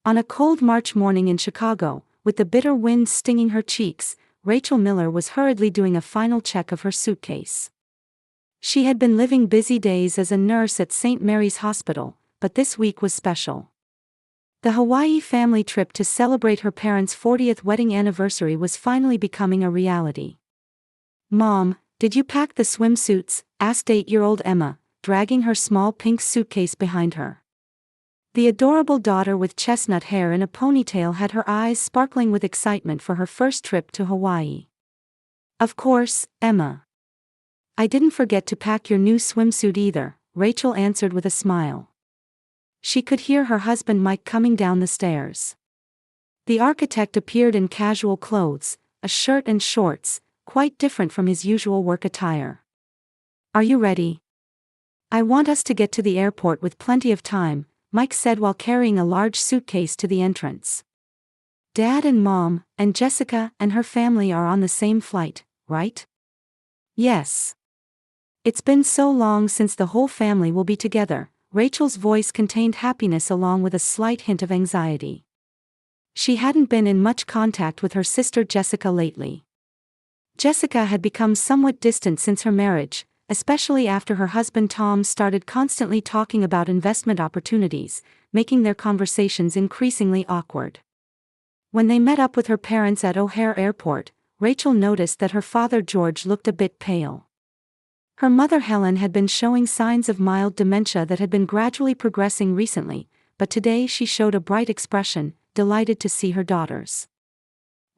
On a cold March morning in Chicago, with the bitter wind stinging her cheeks, Rachel Miller was hurriedly doing a final check of her suitcase. She had been living busy days as a nurse at St. Mary's Hospital, but this week was special. The Hawaii family trip to celebrate her parents' 40th wedding anniversary was finally becoming a reality. "Mom, did you pack the swimsuits?" asked 8-year-old Emma, dragging her small pink suitcase behind her. The adorable daughter with chestnut hair in a ponytail had her eyes sparkling with excitement for her first trip to Hawaii. "Of course, Emma. I didn't forget to pack your new swimsuit either," Rachel answered with a smile. She could hear her husband Mike coming down the stairs. The architect appeared in casual clothes, a shirt and shorts, quite different from his usual work attire. "Are you ready?" "I want us to get to the airport with plenty of time," Mike said while carrying a large suitcase to the entrance. "Dad and Mom, and Jessica and her family are on the same flight, right?" "Yes. It's been so long since the whole family will be together." Rachel's voice contained happiness along with a slight hint of anxiety. She hadn't been in much contact with her sister Jessica lately. Jessica had become somewhat distant since her marriage, especially after her husband Tom started constantly talking about investment opportunities, making their conversations increasingly awkward. When they met up with her parents at O'Hare Airport, Rachel noticed that her father George looked a bit pale. Her mother Helen had been showing signs of mild dementia that had been gradually progressing recently, but today she showed a bright expression, delighted to see her daughters.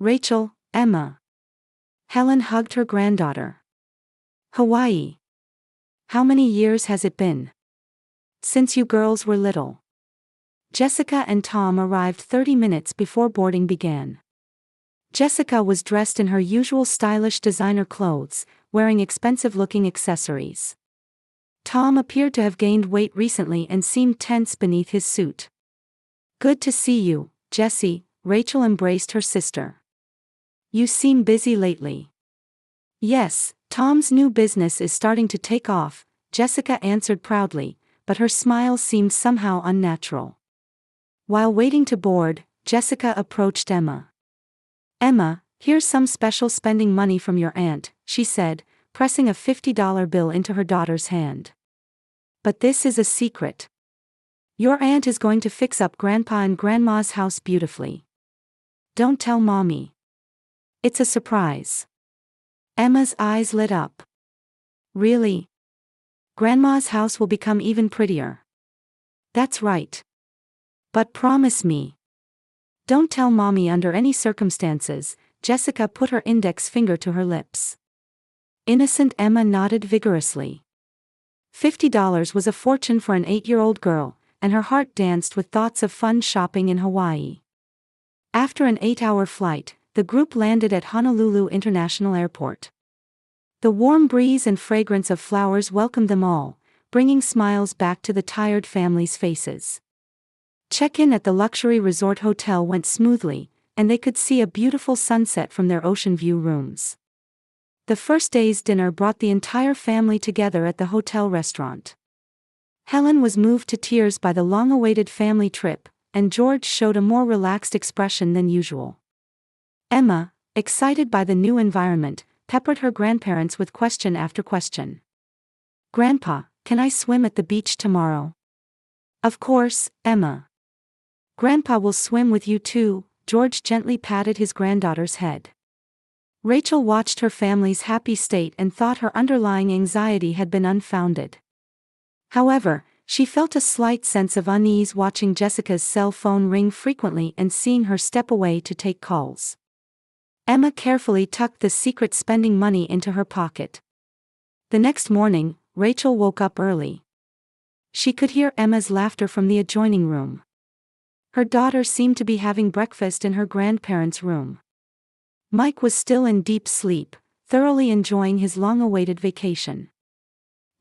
"Rachel, Emma." Helen hugged her granddaughter. "Hawaii. How many years has it been?" "Since you girls were little." Jessica and Tom arrived 30 minutes before boarding began. Jessica was dressed in her usual stylish designer clothes, wearing expensive-looking accessories. Tom appeared to have gained weight recently and seemed tense beneath his suit. "Good to see you, Jessie," Rachel embraced her sister. "You seem busy lately." "Yes, Tom's new business is starting to take off," Jessica answered proudly, but her smile seemed somehow unnatural. While waiting to board, Jessica approached Emma. "Emma, here's some special spending money from your aunt," she said, pressing a $50 bill into her daughter's hand. "But this is a secret. Your aunt is going to fix up Grandpa and Grandma's house beautifully. Don't tell Mommy. It's a surprise." Emma's eyes lit up. "Really? Grandma's house will become even prettier." "That's right. But promise me. Don't tell Mommy under any circumstances." Jessica put her index finger to her lips. Innocent Emma nodded vigorously. $50 was a fortune for an 8-year-old girl, and her heart danced with thoughts of fun shopping in Hawaii. After an 8-hour flight, the group landed at Honolulu International Airport. The warm breeze and fragrance of flowers welcomed them all, bringing smiles back to the tired family's faces. Check-in at the luxury resort hotel went smoothly, and they could see a beautiful sunset from their ocean view rooms. The first day's dinner brought the entire family together at the hotel restaurant. Helen was moved to tears by the long-awaited family trip, and George showed a more relaxed expression than usual. Emma, excited by the new environment, peppered her grandparents with question after question. "Grandpa, can I swim at the beach tomorrow?" "Of course, Emma. Grandpa will swim with you too." George gently patted his granddaughter's head. Rachel watched her family's happy state and thought her underlying anxiety had been unfounded. However, she felt a slight sense of unease watching Jessica's cell phone ring frequently and seeing her step away to take calls. Emma carefully tucked the secret spending money into her pocket. The next morning, Rachel woke up early. She could hear Emma's laughter from the adjoining room. Her daughter seemed to be having breakfast in her grandparents' room. Mike was still in deep sleep, thoroughly enjoying his long-awaited vacation.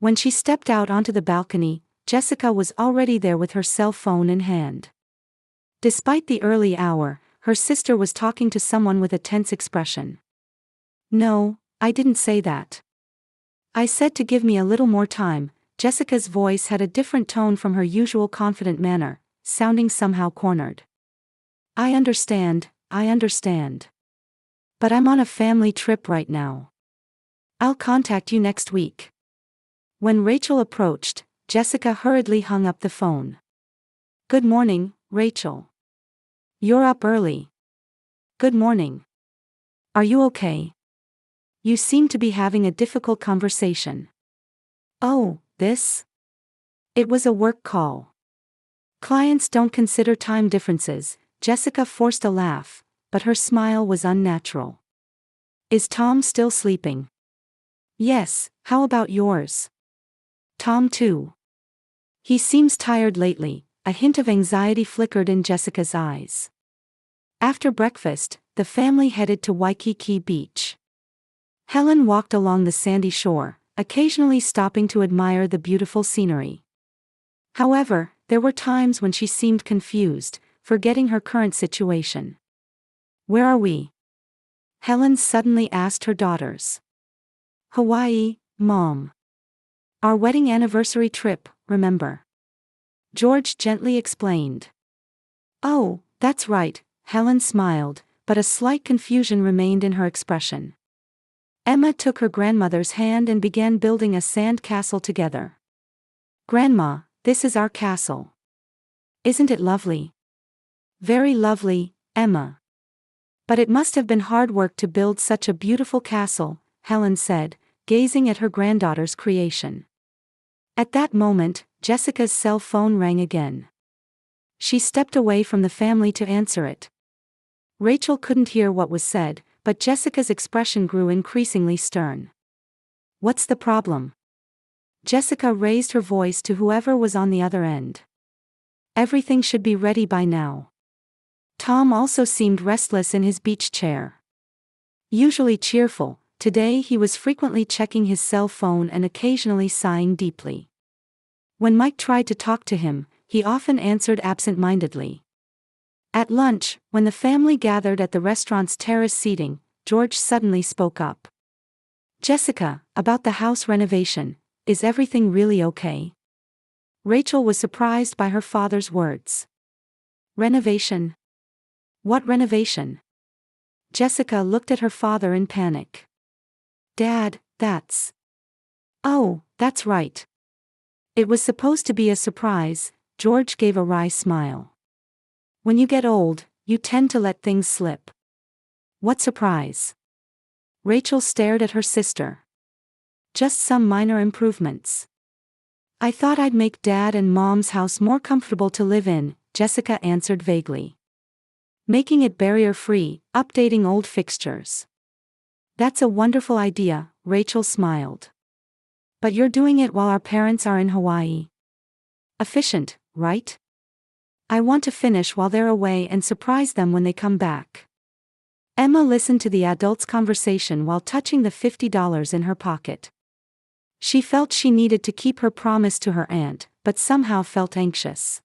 When she stepped out onto the balcony, Jessica was already there with her cell phone in hand. Despite the early hour, her sister was talking to someone with a tense expression. "No, I didn't say that. I said to give me a little more time." Jessica's voice had a different tone from her usual confident manner, sounding somehow cornered. I understand. But I'm on a family trip right now. I'll contact you next week. When Rachel approached, Jessica hurriedly hung up the phone. Good morning, Rachel. You're up early. Good morning. Are you okay? You seem to be having a difficult conversation. Oh, this? It was a work call. Clients don't consider time differences. Jessica forced a laugh, but her smile was unnatural. Is Tom still sleeping? Yes, how about yours? Tom too. He seems tired lately. A hint of anxiety flickered in Jessica's eyes. After breakfast, the family headed to Waikiki Beach. Helen walked along the sandy shore, occasionally stopping to admire the beautiful scenery. However, there were times when she seemed confused, forgetting her current situation. Where are we? Helen suddenly asked her daughters. Hawaii, Mom. Our wedding anniversary trip, remember? George gently explained. Oh, that's right, Helen smiled, but a slight confusion remained in her expression. Emma took her grandmother's hand and began building a sand castle together. Grandma, this is our castle. Isn't it lovely? Very lovely, Emma. But it must have been hard work to build such a beautiful castle, Helen said, gazing at her granddaughter's creation. At that moment, Jessica's cell phone rang again. She stepped away from the family to answer it. Rachel couldn't hear what was said, but Jessica's expression grew increasingly stern. What's the problem? Jessica raised her voice to whoever was on the other end. Everything should be ready by now. Tom also seemed restless in his beach chair. Usually cheerful, today he was frequently checking his cell phone and occasionally sighing deeply. When Mike tried to talk to him, he often answered absent-mindedly. At lunch, when the family gathered at the restaurant's terrace seating, George suddenly spoke up. Jessica, about the house renovation, is everything really okay? Rachel was surprised by her father's words. Renovation? What renovation? Jessica looked at her father in panic. Dad, that's... Oh, that's right. It was supposed to be a surprise, George gave a wry smile. When you get old, you tend to let things slip. What surprise? Rachel stared at her sister. Just some minor improvements. I thought I'd make Dad and Mom's house more comfortable to live in, Jessica answered vaguely. Making it barrier-free, updating old fixtures. That's a wonderful idea, Rachel smiled. But you're doing it while our parents are in Hawaii. Efficient, right? I want to finish while they're away and surprise them when they come back. Emma listened to the adults' conversation while touching the $50 in her pocket. She felt she needed to keep her promise to her aunt, but somehow felt anxious.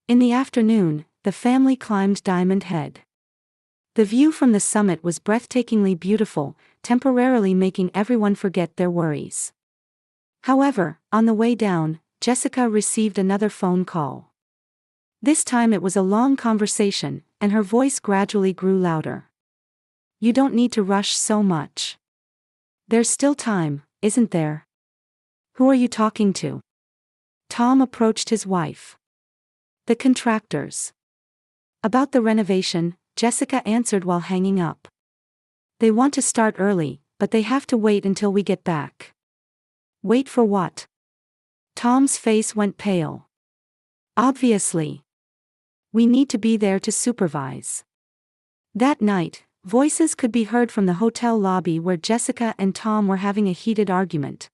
In the afternoon, the family climbed Diamond Head. The view from the summit was breathtakingly beautiful, temporarily making everyone forget their worries. However, on the way down, Jessica received another phone call. This time it was a long conversation, and her voice gradually grew louder. You don't need to rush so much. There's still time, isn't there? Who are you talking to? Tom approached his wife. The contractors. About the renovation, Jessica answered while hanging up. They want to start early, but they have to wait until we get back. Wait for what? Tom's face went pale. Obviously. We need to be there to supervise. That night, voices could be heard from the hotel lobby where Jessica and Tom were having a heated argument.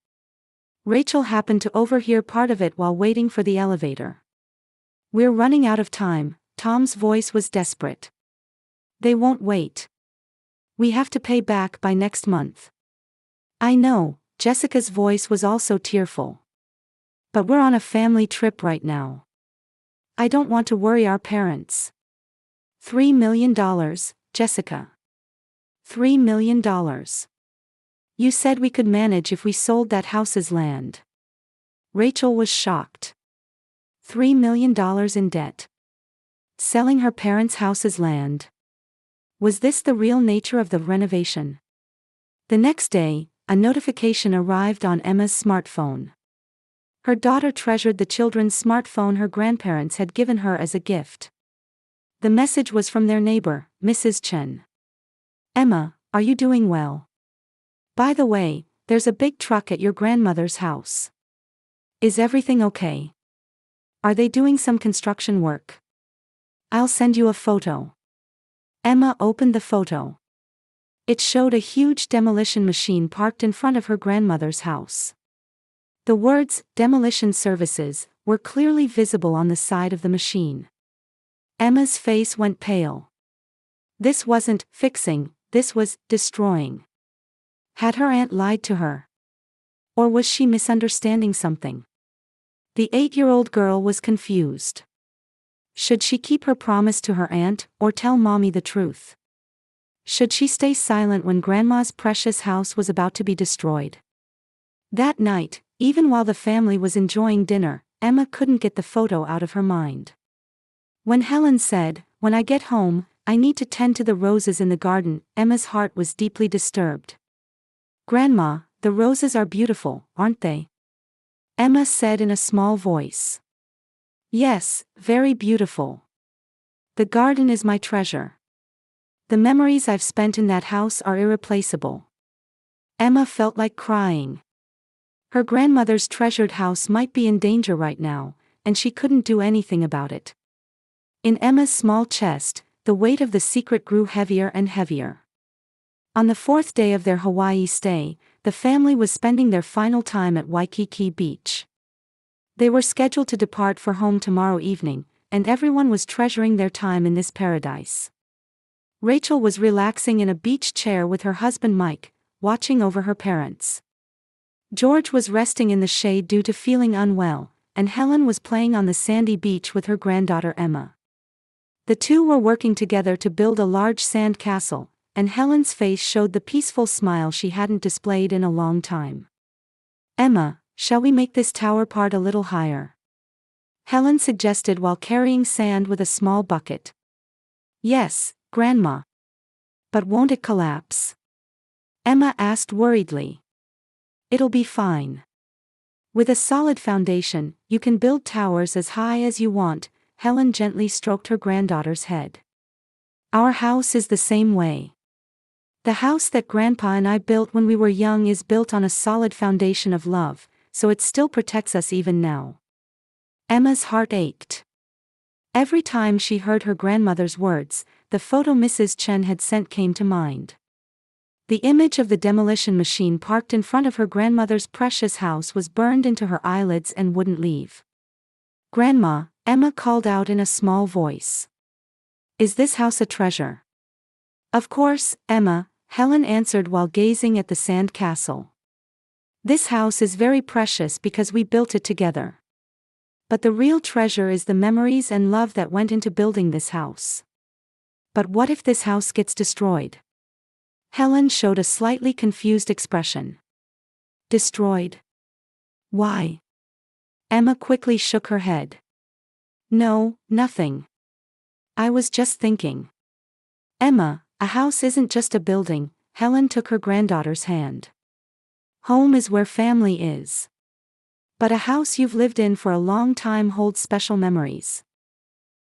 Rachel happened to overhear part of it while waiting for the elevator. We're running out of time, Tom's voice was desperate. They won't wait. We have to pay back by next month. I know, Jessica's voice was also tearful. But we're on a family trip right now. I don't want to worry our parents. $3 million, Jessica. $3 million. You said we could manage if we sold that house's land. Rachel was shocked. $3 million in debt. Selling her parents' house's land. Was this the real nature of the renovation? The next day, a notification arrived on Emma's smartphone. Her daughter treasured the children's smartphone her grandparents had given her as a gift. The message was from their neighbor, Mrs. Chen. Emma, are you doing well? By the way, there's a big truck at your grandmother's house. Is everything okay? Are they doing some construction work? I'll send you a photo. Emma opened the photo. It showed a huge demolition machine parked in front of her grandmother's house. The words, "Demolition Services," were clearly visible on the side of the machine. Emma's face went pale. This wasn't fixing, this was destroying. Had her aunt lied to her? Or was she misunderstanding something? The 8-year-old girl was confused. Should she keep her promise to her aunt, or tell mommy the truth? Should she stay silent when grandma's precious house was about to be destroyed? That night, even while the family was enjoying dinner, Emma couldn't get the photo out of her mind. When Helen said, "When I get home, I need to tend to the roses in the garden," Emma's heart was deeply disturbed. "Grandma, the roses are beautiful, aren't they?" Emma said in a small voice. "Yes, very beautiful. The garden is my treasure. The memories I've spent in that house are irreplaceable." Emma felt like crying. Her grandmother's treasured house might be in danger right now, and she couldn't do anything about it. In Emma's small chest, the weight of the secret grew heavier and heavier. On the 4th day of their Hawaii stay, the family was spending their final time at Waikiki Beach. They were scheduled to depart for home tomorrow evening, and everyone was treasuring their time in this paradise. Rachel was relaxing in a beach chair with her husband Mike, watching over her parents. George was resting in the shade due to feeling unwell, and Helen was playing on the sandy beach with her granddaughter Emma. The two were working together to build a large sand castle, and Helen's face showed the peaceful smile she hadn't displayed in a long time. "Emma, shall we make this tower part a little higher?" Helen suggested while carrying sand with a small bucket. "Yes, Grandma. But won't it collapse?" Emma asked worriedly. "It'll be fine. With a solid foundation, you can build towers as high as you want," Helen gently stroked her granddaughter's head. "Our house is the same way. The house that Grandpa and I built when we were young is built on a solid foundation of love, so it still protects us even now." Emma's heart ached. Every time she heard her grandmother's words, the photo Mrs. Chen had sent came to mind. The image of the demolition machine parked in front of her grandmother's precious house was burned into her eyelids and wouldn't leave. "Grandma," Emma called out in a small voice. "Is this house a treasure?" "Of course, Emma," Helen answered while gazing at the sand castle. "This house is very precious because we built it together. But the real treasure is the memories and love that went into building this house." "But what if this house gets destroyed?" Helen showed a slightly confused expression. "Destroyed? Why?" Emma quickly shook her head. "No, nothing. I was just thinking." "Emma, a house isn't just a building," Helen took her granddaughter's hand. "Home is where family is. But a house you've lived in for a long time holds special memories.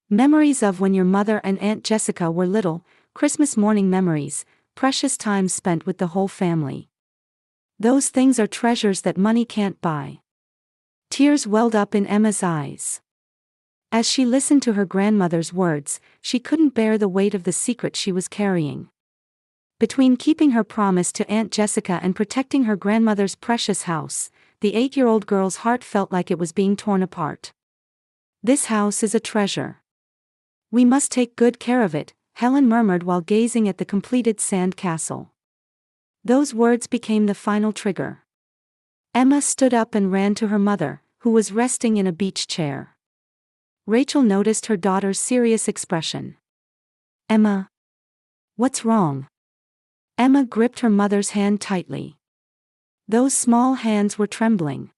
Memories of when your mother and Aunt Jessica were little, Christmas morning memories, precious times spent with the whole family. Those things are treasures that money can't buy." Tears welled up in Emma's eyes. As she listened to her grandmother's words, she couldn't bear the weight of the secret she was carrying. Between keeping her promise to Aunt Jessica and protecting her grandmother's precious house, the 8-year-old girl's heart felt like it was being torn apart. "This house is a treasure. We must take good care of it," Helen murmured while gazing at the completed sand castle. Those words became the final trigger. Emma stood up and ran to her mother, who was resting in a beach chair. Rachel noticed her daughter's serious expression. "Emma? What's wrong?" Emma gripped her mother's hand tightly. Those small hands were trembling.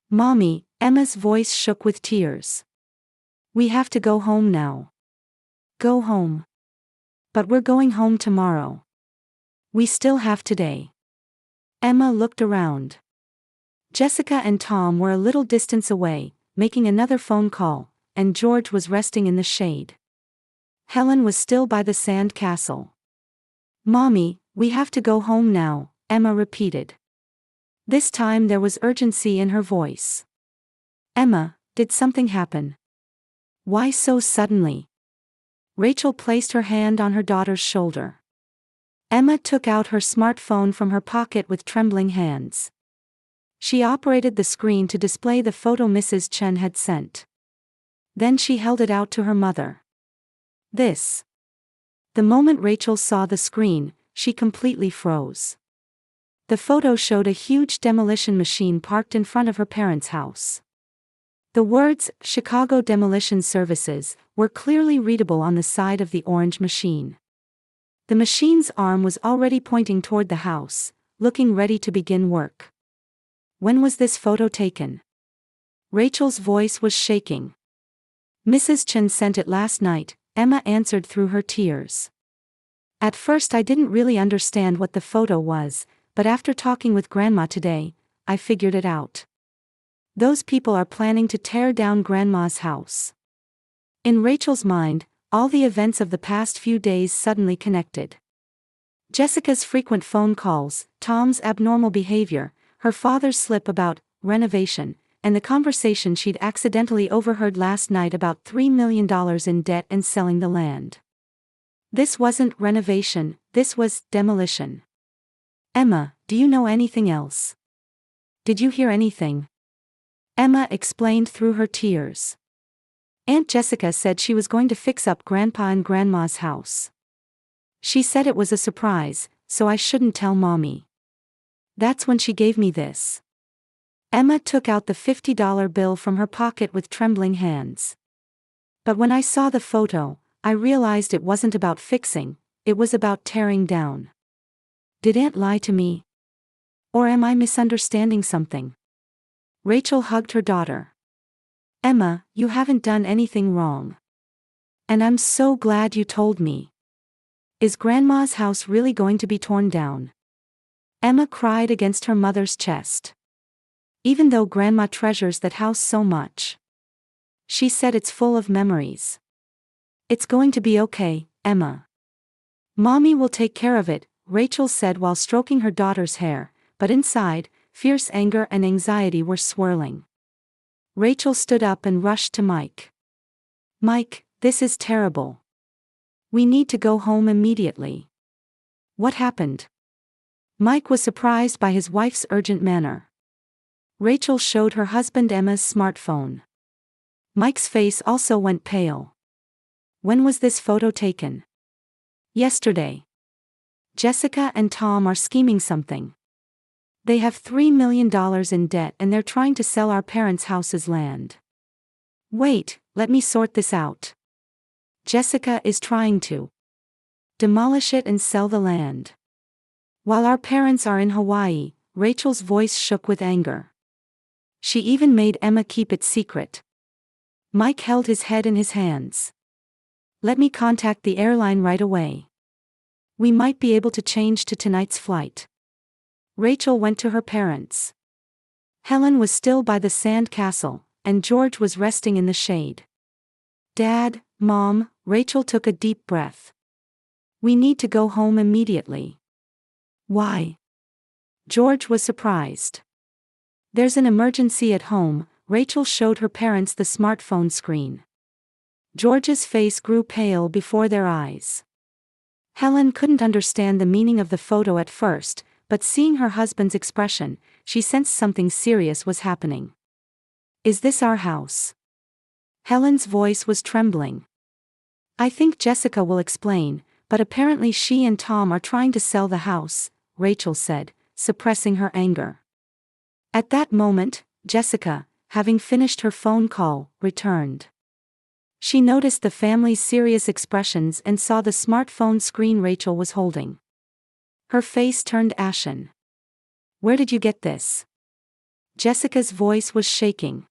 "Mommy," Emma's voice shook with tears. "We have to go home now. Go home. But we're going home tomorrow. We still have today. Emma looked around. Jessica and Tom were a little distance away, making another phone call, and George was resting in the shade. Helen was still by the sand castle. Mommy, we have to go home now, Emma repeated. This time there was urgency in her voice. Emma, did something happen? Why so suddenly? Rachel placed her hand on her daughter's shoulder. Emma took out her smartphone from her pocket with trembling hands. She operated the screen to display the photo Mrs. Chen had sent. Then she held it out to her mother. This. The moment Rachel saw the screen, she completely froze. The photo showed a huge demolition machine parked in front of her parents' house. The words, Chicago Demolition Services, were clearly readable on the side of the orange machine. The machine's arm was already pointing toward the house, looking ready to begin work. When was this photo taken? Rachel's voice was shaking. Mrs. Chen sent it last night, Emma answered through her tears. At first I didn't really understand what the photo was, but after talking with Grandma today, I figured it out. Those people are planning to tear down Grandma's house. In Rachel's mind, all the events of the past few days suddenly connected. Jessica's frequent phone calls, Tom's abnormal behavior, her father's slip about renovation, and the conversation she'd accidentally overheard last night about $3 million in debt and selling the land. This wasn't renovation, this was demolition. Emma, do you know anything else? Did you hear anything? Emma explained through her tears. Aunt Jessica said she was going to fix up Grandpa and Grandma's house. She said it was a surprise, so I shouldn't tell Mommy. That's when she gave me this. Emma took out the $50 bill from her pocket with trembling hands. But when I saw the photo, I realized it wasn't about fixing, it was about tearing down. Did Aunt lie to me? Or am I misunderstanding something? Rachel hugged her daughter. Emma, you haven't done anything wrong. And I'm so glad you told me. Is Grandma's house really going to be torn down? Emma cried against her mother's chest. Even though Grandma treasures that house so much. She said it's full of memories. It's going to be okay, Emma. Mommy will take care of it, Rachel said while stroking her daughter's hair, but inside, fierce anger and anxiety were swirling. Rachel stood up and rushed to Mike. Mike, this is terrible. We need to go home immediately. What happened? Mike was surprised by his wife's urgent manner. Rachel showed her husband Emma's smartphone. Mike's face also went pale. When was this photo taken? Yesterday. Jessica and Tom are scheming something. They have $3 million in debt and they're trying to sell our parents' house's land. Wait, let me sort this out. Jessica is trying to demolish it and sell the land. While our parents are in Hawaii, Rachel's voice shook with anger. She even made Emma keep it secret. Mike held his head in his hands. Let me contact the airline right away. We might be able to change to tonight's flight. Rachel went to her parents. Helen was still by the sand castle, and George was resting in the shade. Dad, Mom, Rachel took a deep breath. We need to go home immediately. Why? George was surprised. There's an emergency at home, Rachel showed her parents the smartphone screen. George's face grew pale before their eyes. Helen couldn't understand the meaning of the photo at first, but seeing her husband's expression, she sensed something serious was happening. Is this our house? Helen's voice was trembling. I think Jessica will explain, but apparently she and Tom are trying to sell the house, Rachel said, suppressing her anger. At that moment, Jessica, having finished her phone call, returned. She noticed the family's serious expressions and saw the smartphone screen Rachel was holding. Her face turned ashen. Where did you get this? Jessica's voice was shaking.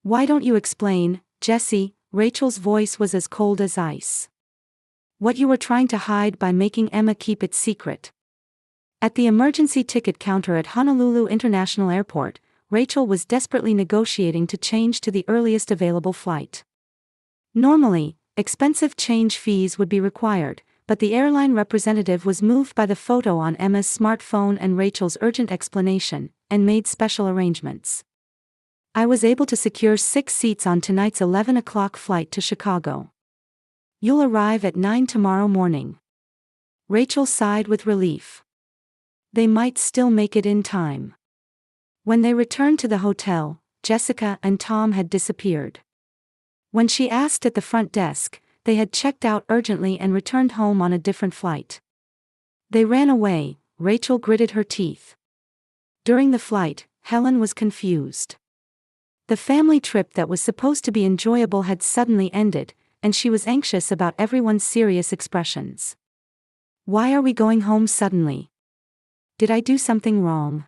Why don't you explain, Jessie? Rachel's voice was as cold as ice. What you were trying to hide by making Emma keep it secret. At the emergency ticket counter at Honolulu International Airport, Rachel was desperately negotiating to change to the earliest available flight. Normally, expensive change fees would be required, but the airline representative was moved by the photo on Emma's smartphone and Rachel's urgent explanation, and made special arrangements. I was able to secure 6 seats on tonight's 11 o'clock flight to Chicago. You'll arrive at 9 tomorrow morning. Rachel sighed with relief. They might still make it in time. When they returned to the hotel, Jessica and Tom had disappeared. When she asked at the front desk, they had checked out urgently and returned home on a different flight. They ran away, Rachel gritted her teeth. During the flight, Helen was confused. The family trip that was supposed to be enjoyable had suddenly ended, and she was anxious about everyone's serious expressions. Why are we going home suddenly? Did I do something wrong?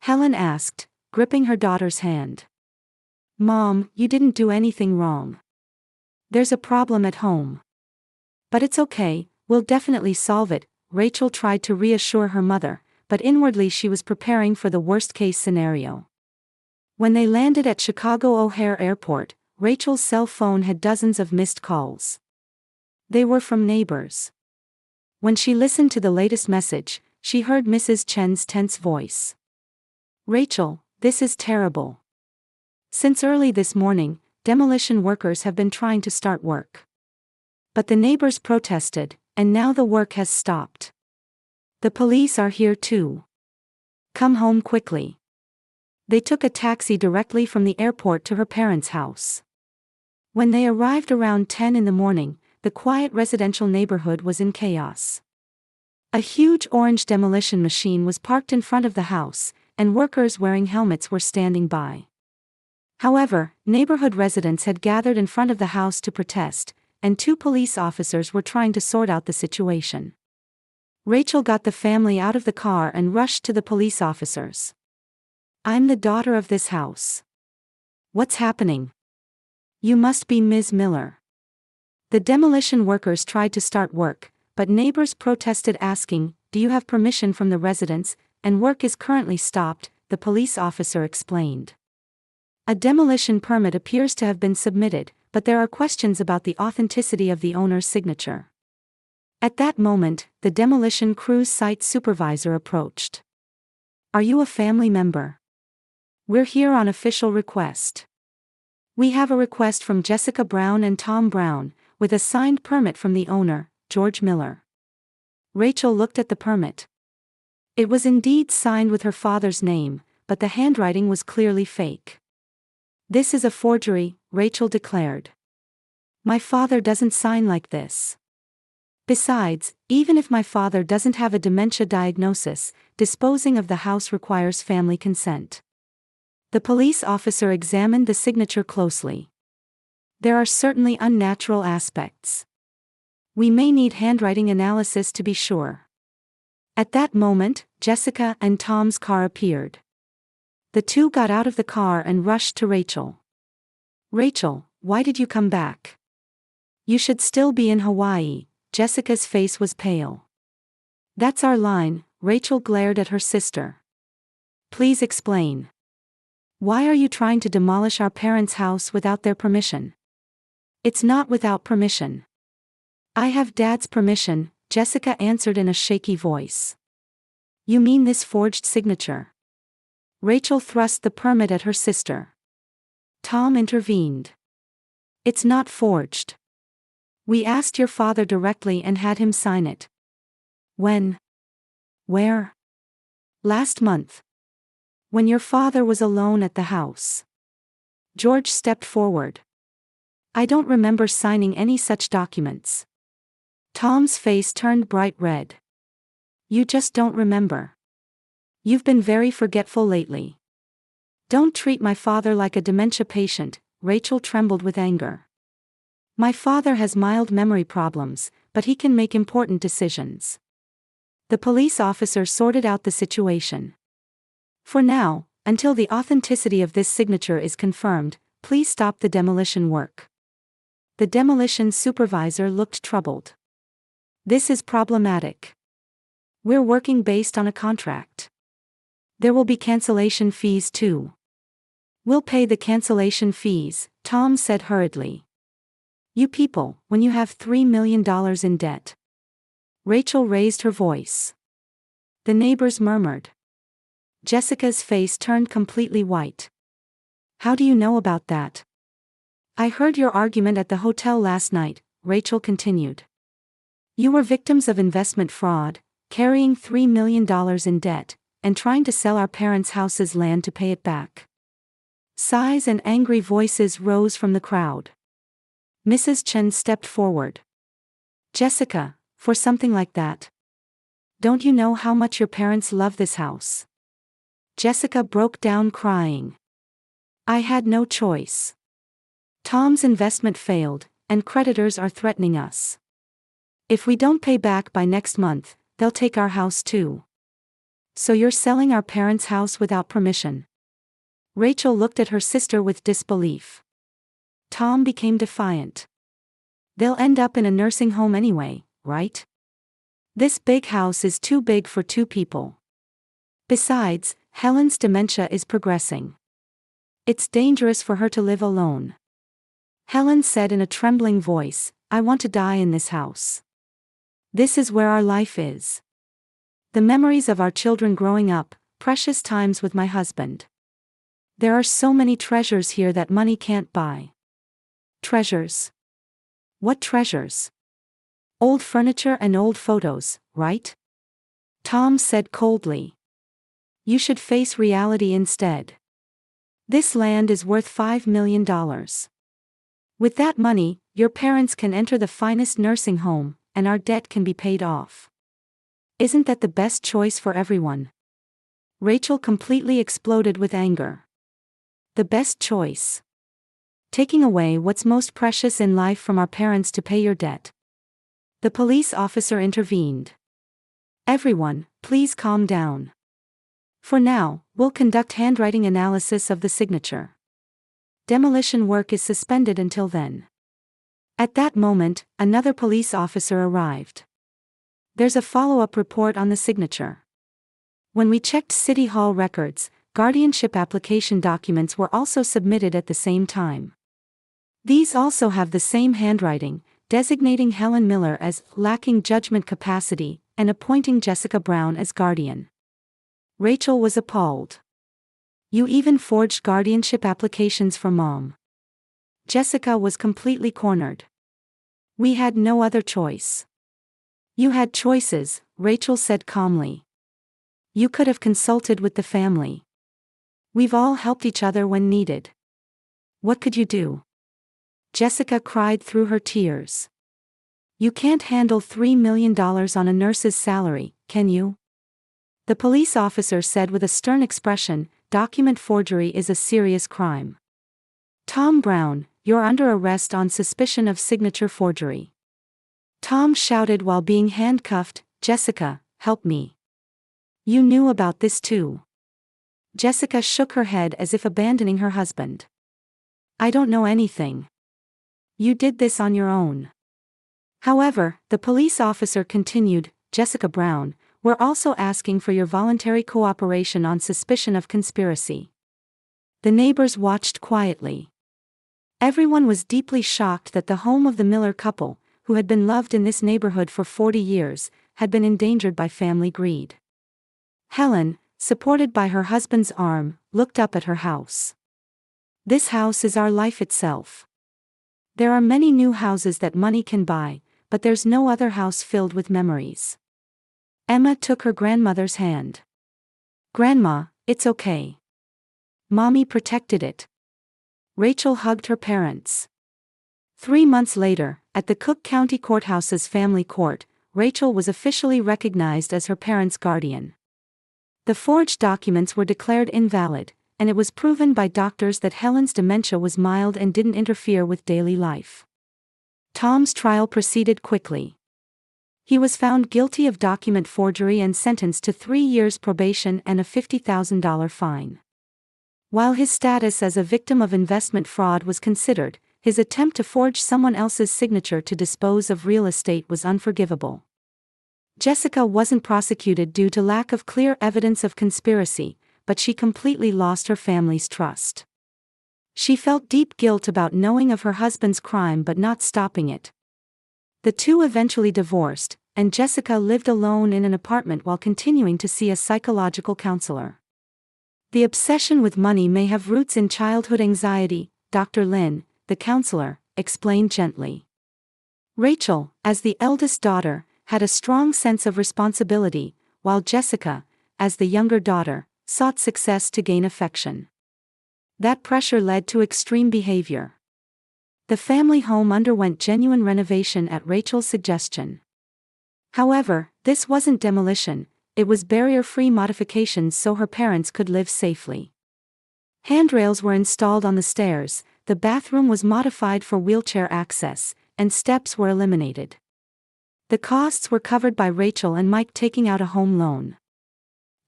Helen asked, gripping her daughter's hand. Mom, you didn't do anything wrong. There's a problem at home. But it's okay, we'll definitely solve it, Rachel tried to reassure her mother, but inwardly she was preparing for the worst-case scenario. When they landed at Chicago O'Hare Airport, Rachel's cell phone had dozens of missed calls. They were from neighbors. When she listened to the latest message, she heard Mrs. Chen's tense voice. Rachel, this is terrible. Since early this morning, demolition workers have been trying to start work. But the neighbors protested, and now the work has stopped. The police are here too. Come home quickly. They took a taxi directly from the airport to her parents' house. When they arrived around 10 in the morning, the quiet residential neighborhood was in chaos. A huge orange demolition machine was parked in front of the house, and workers wearing helmets were standing by. However, neighborhood residents had gathered in front of the house to protest, and 2 police officers were trying to sort out the situation. Rachel got the family out of the car and rushed to the police officers. I'm the daughter of this house. What's happening? You must be Ms. Miller. The demolition workers tried to start work, but neighbors protested asking, do you have permission from the residents, and work is currently stopped, the police officer explained. A demolition permit appears to have been submitted, but there are questions about the authenticity of the owner's signature. At that moment, the demolition crew's site supervisor approached. Are you a family member? We're here on official request. We have a request from Jessica Brown and Tom Brown, with a signed permit from the owner, George Miller. Rachel looked at the permit. It was indeed signed with her father's name, but the handwriting was clearly fake. This is a forgery, Rachel declared. My father doesn't sign like this. Besides, even if my father doesn't have a dementia diagnosis, disposing of the house requires family consent. The police officer examined the signature closely. There are certainly unnatural aspects. We may need handwriting analysis to be sure. At that moment, Jessica and Tom's car appeared. The 2 got out of the car and rushed to Rachel. Rachel, why did you come back? You should still be in Hawaii. Jessica's face was pale. That's our line, Rachel glared at her sister. Please explain. Why are you trying to demolish our parents' house without their permission? It's not without permission. I have Dad's permission, Jessica answered in a shaky voice. You mean this forged signature? Rachel thrust the permit at her sister. Tom intervened. It's not forged. We asked your father directly and had him sign it. When? Where? Last month. When your father was alone at the house. George stepped forward. I don't remember signing any such documents. Tom's face turned bright red. You just don't remember. You've been very forgetful lately. Don't treat my father like a dementia patient, Rachel trembled with anger. My father has mild memory problems, but he can make important decisions. The police officer sorted out the situation. For now, until the authenticity of this signature is confirmed, please stop the demolition work. The demolition supervisor looked troubled. This is problematic. We're working based on a contract. There will be cancellation fees too. We'll pay the cancellation fees, Tom said hurriedly. You people, when you have $3 million in debt. Rachel raised her voice. The neighbors murmured. Jessica's face turned completely white. How do you know about that? I heard your argument at the hotel last night, Rachel continued. You were victims of investment fraud, carrying $3 million in debt, and trying to sell our parents' house's land to pay it back. Sighs and angry voices rose from the crowd. Mrs. Chen stepped forward. Jessica, for something like that. Don't you know how much your parents love this house? Jessica broke down crying. I had no choice. Tom's investment failed, and creditors are threatening us. If we don't pay back by next month, they'll take our house too. So you're selling our parents' house without permission? Rachel looked at her sister with disbelief. Tom became defiant. They'll end up in a nursing home anyway, right? This big house is too big for two people. Besides, Helen's dementia is progressing. It's dangerous for her to live alone. Helen said in a trembling voice, I want to die in this house. This is where our life is. The memories of our children growing up, precious times with my husband. There are so many treasures here that money can't buy. Treasures? What treasures? Old furniture and old photos, right? Tom said coldly. You should face reality instead. This land is worth $5 million. With that money, your parents can enter the finest nursing home, and our debt can be paid off. Isn't that the best choice for everyone? Rachel completely exploded with anger. The best choice. Taking away what's most precious in life from our parents to pay your debt. The police officer intervened. Everyone, please calm down. For now, we'll conduct handwriting analysis of the signature. Demolition work is suspended until then. At that moment, another police officer arrived. There's a follow-up report on the signature. When we checked City Hall records, guardianship application documents were also submitted at the same time. These also have the same handwriting, designating Helen Miller as lacking judgment capacity and appointing Jessica Brown as guardian. Rachel was appalled. You even forged guardianship applications for Mom. Jessica was completely cornered. We had no other choice. You had choices, Rachel said calmly. You could have consulted with the family. We've all helped each other when needed. What could you do? Jessica cried through her tears. You can't handle $3 million on a nurse's salary, can you? The police officer said with a stern expression, document forgery is a serious crime. Tom Brown, you're under arrest on suspicion of signature forgery. Tom shouted while being handcuffed, Jessica, help me. You knew about this too. Jessica shook her head as if abandoning her husband. I don't know anything. You did this on your own. However, the police officer continued, Jessica Brown, we're also asking for your voluntary cooperation on suspicion of conspiracy. The neighbors watched quietly. Everyone was deeply shocked that the home of the Miller couple, who had been loved in this neighborhood for 40 years, had been endangered by family greed. Helen, supported by her husband's arm, looked up at her house. This house is our life itself. There are many new houses that money can buy, but there's no other house filled with memories. Emma took her grandmother's hand. Grandma, it's okay. Mommy protected it. Rachel hugged her parents. 3 months later, at the Cook County Courthouse's family court, Rachel was officially recognized as her parents' guardian. The forged documents were declared invalid, and it was proven by doctors that Helen's dementia was mild and didn't interfere with daily life. Tom's trial proceeded quickly. He was found guilty of document forgery and sentenced to 3 years probation and a $50,000 fine. While his status as a victim of investment fraud was considered, his attempt to forge someone else's signature to dispose of real estate was unforgivable. Jessica wasn't prosecuted due to lack of clear evidence of conspiracy, but she completely lost her family's trust. She felt deep guilt about knowing of her husband's crime but not stopping it. The two eventually divorced, and Jessica lived alone in an apartment while continuing to see a psychological counselor. The obsession with money may have roots in childhood anxiety, Dr. Lin, the counselor, explained gently. Rachel, as the eldest daughter, had a strong sense of responsibility, while Jessica, as the younger daughter, sought success to gain affection. That pressure led to extreme behavior. The family home underwent genuine renovation at Rachel's suggestion. However, this wasn't demolition, it was barrier-free modifications so her parents could live safely. Handrails were installed on the stairs, the bathroom was modified for wheelchair access, and steps were eliminated. The costs were covered by Rachel and Mike taking out a home loan.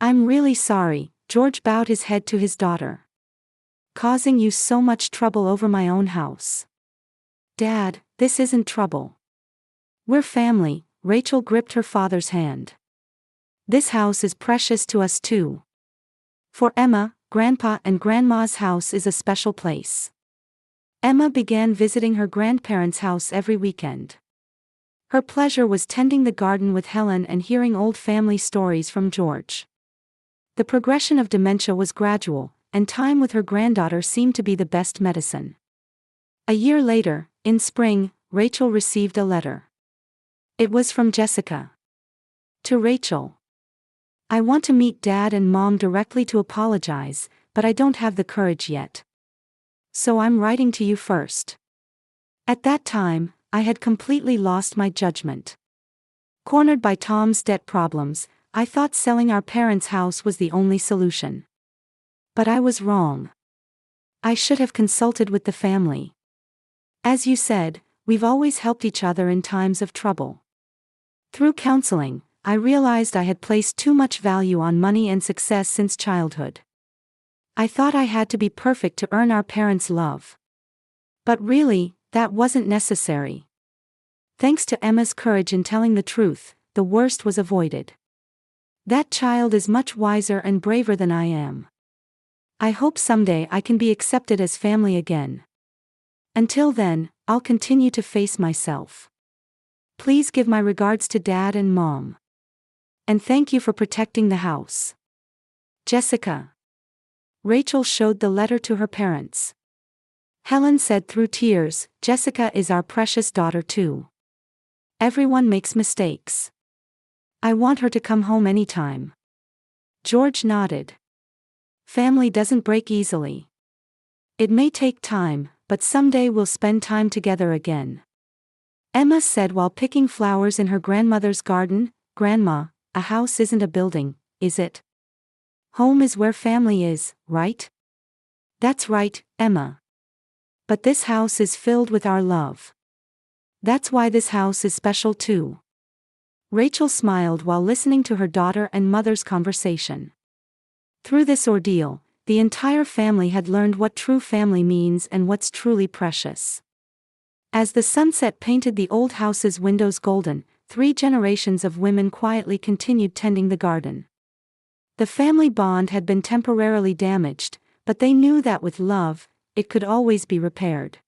"I'm really sorry," George bowed his head to his daughter. "Causing you so much trouble over my own house." "Dad, this isn't trouble. We're family," Rachel gripped her father's hand. "This house is precious to us too. For Emma, Grandpa and Grandma's house is a special place." Emma began visiting her grandparents' house every weekend. Her pleasure was tending the garden with Helen and hearing old family stories from George. The progression of dementia was gradual, and time with her granddaughter seemed to be the best medicine. A year later, in spring, Rachel received a letter. It was from Jessica. To Rachel. "I want to meet Dad and Mom directly to apologize, but I don't have the courage yet. So I'm writing to you first. At that time, I had completely lost my judgment. Cornered by Tom's debt problems, I thought selling our parents' house was the only solution. But I was wrong. I should have consulted with the family. As you said, we've always helped each other in times of trouble. Through counseling, I realized I had placed too much value on money and success since childhood. I thought I had to be perfect to earn our parents' love. But really, that wasn't necessary. Thanks to Emma's courage in telling the truth, the worst was avoided. That child is much wiser and braver than I am. I hope someday I can be accepted as family again. Until then, I'll continue to face myself. Please give my regards to Dad and Mom. And thank you for protecting the house. Jessica." Rachel showed the letter to her parents. Helen said through tears, "Jessica is our precious daughter too. Everyone makes mistakes. I want her to come home anytime." George nodded. "Family doesn't break easily. It may take time, but someday we'll spend time together again." Emma said while picking flowers in her grandmother's garden, "Grandma, a house isn't a building, is it? Home is where family is, right?" "That's right, Emma. But this house is filled with our love. That's why this house is special too." Rachel smiled while listening to her daughter and mother's conversation. Through this ordeal, the entire family had learned what true family means and what's truly precious. As the sunset painted the old house's windows golden, 3 generations of women quietly continued tending the garden. The family bond had been temporarily damaged, but they knew that with love, it could always be repaired.